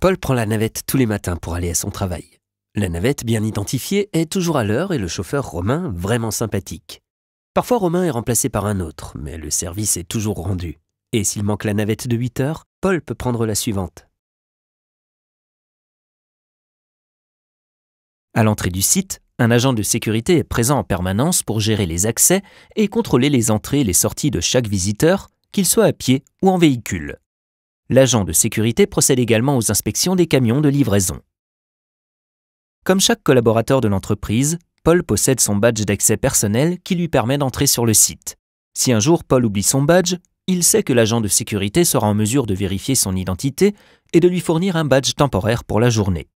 Paul prend la navette tous les matins pour aller à son travail. La navette, bien identifiée, est toujours à l'heure et le chauffeur Romain, vraiment sympathique. Parfois, Romain est remplacé par un autre, mais le service est toujours rendu. Et s'il manque la navette de 8 heures, Paul peut prendre la suivante. À l'entrée du site, un agent de sécurité est présent en permanence pour gérer les accès et contrôler les entrées et les sorties de chaque visiteur, qu'il soit à pied ou en véhicule. L'agent de sécurité procède également aux inspections des camions de livraison. Comme chaque collaborateur de l'entreprise, Paul possède son badge d'accès personnel qui lui permet d'entrer sur le site. Si un jour Paul oublie son badge, il sait que l'agent de sécurité sera en mesure de vérifier son identité et de lui fournir un badge temporaire pour la journée.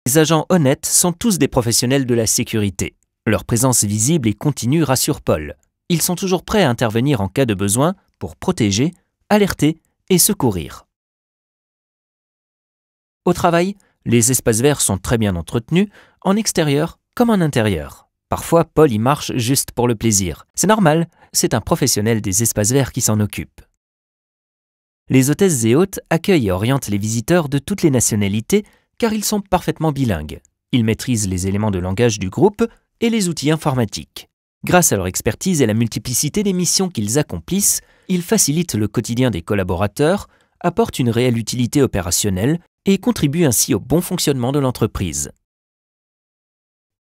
Les agents honnêtes sont tous des professionnels de la sécurité. Leur présence visible et continue rassure Paul. Ils sont toujours prêts à intervenir en cas de besoin pour protéger, alerter et secourir. Au travail, les espaces verts sont très bien entretenus, en extérieur comme en intérieur. Parfois, Paul y marche juste pour le plaisir. C'est normal, c'est un professionnel des espaces verts qui s'en occupe. Les hôtesses et hôtes accueillent et orientent les visiteurs de toutes les nationalités car ils sont parfaitement bilingues. Ils maîtrisent les éléments de langage du groupe et les outils informatiques. Grâce à leur expertise et la multiplicité des missions qu'ils accomplissent, ils facilitent le quotidien des collaborateurs, apportent une réelle utilité opérationnelle et contribuent ainsi au bon fonctionnement de l'entreprise.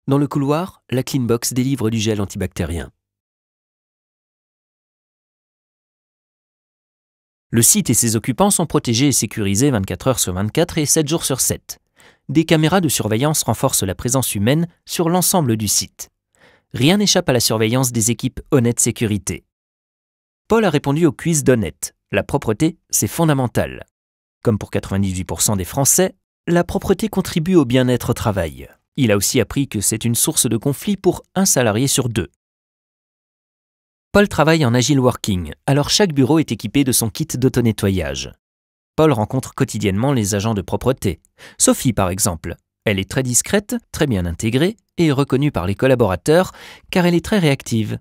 Dans le couloir, la Cleanbox délivre du gel antibactérien. Le site et ses occupants sont protégés et sécurisés 24 heures sur 24 et 7 jours sur 7. Des caméras de surveillance renforcent la présence humaine sur l'ensemble du site. Rien n'échappe à la surveillance des équipes Honnête Sécurité. Paul a répondu au quiz d'Honnête. La propreté, c'est fondamental. Comme pour 98% des Français, la propreté contribue au bien-être au travail. Il a aussi appris que c'est une source de conflit pour un salarié sur 2. Paul travaille en Agile Working, alors chaque bureau est équipé de son kit d'auto-nettoyage. Paul rencontre quotidiennement les agents de propreté. Sophie, par exemple. Elle est très discrète, très bien intégrée et reconnue par les collaborateurs car elle est très réactive.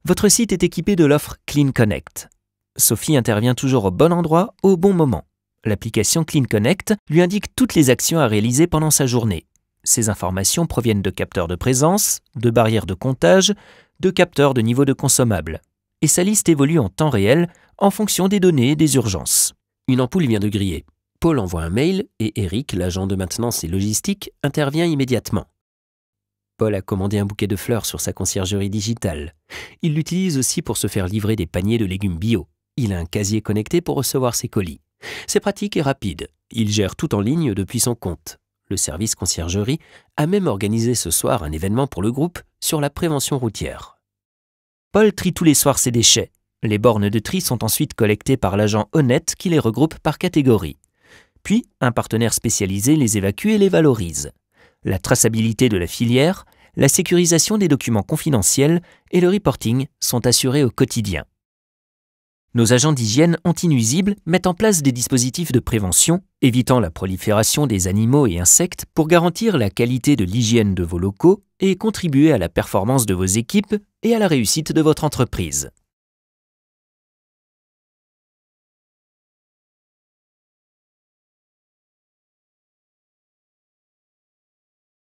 Votre site est équipé de l'offre Clean Connect. Sophie intervient toujours au bon endroit, au bon moment. L'application Clean Connect lui indique toutes les actions à réaliser pendant sa journée. Ces informations proviennent de capteurs de présence, de barrières de comptage, de capteurs de niveau de consommables. Et sa liste évolue en temps réel en fonction des données et des urgences. Une ampoule vient de griller. Paul envoie un mail et Eric, l'agent de maintenance et logistique, intervient immédiatement. Paul a commandé un bouquet de fleurs sur sa conciergerie digitale. Il l'utilise aussi pour se faire livrer des paniers de légumes bio. Il a un casier connecté pour recevoir ses colis. C'est pratique et rapide. Il gère tout en ligne depuis son compte. Le service conciergerie a même organisé ce soir un événement pour le groupe sur la prévention routière. Paul trie tous les soirs ses déchets. Les bornes de tri sont ensuite collectées par l'agent Honnête qui les regroupe par catégorie. Puis, un partenaire spécialisé les évacue et les valorise. La traçabilité de la filière, la sécurisation des documents confidentiels et le reporting sont assurés au quotidien. Nos agents d'hygiène anti-nuisibles mettent en place des dispositifs de prévention, évitant la prolifération des animaux et insectes pour garantir la qualité de l'hygiène de vos locaux et contribuer à la performance de vos équipes et à la réussite de votre entreprise.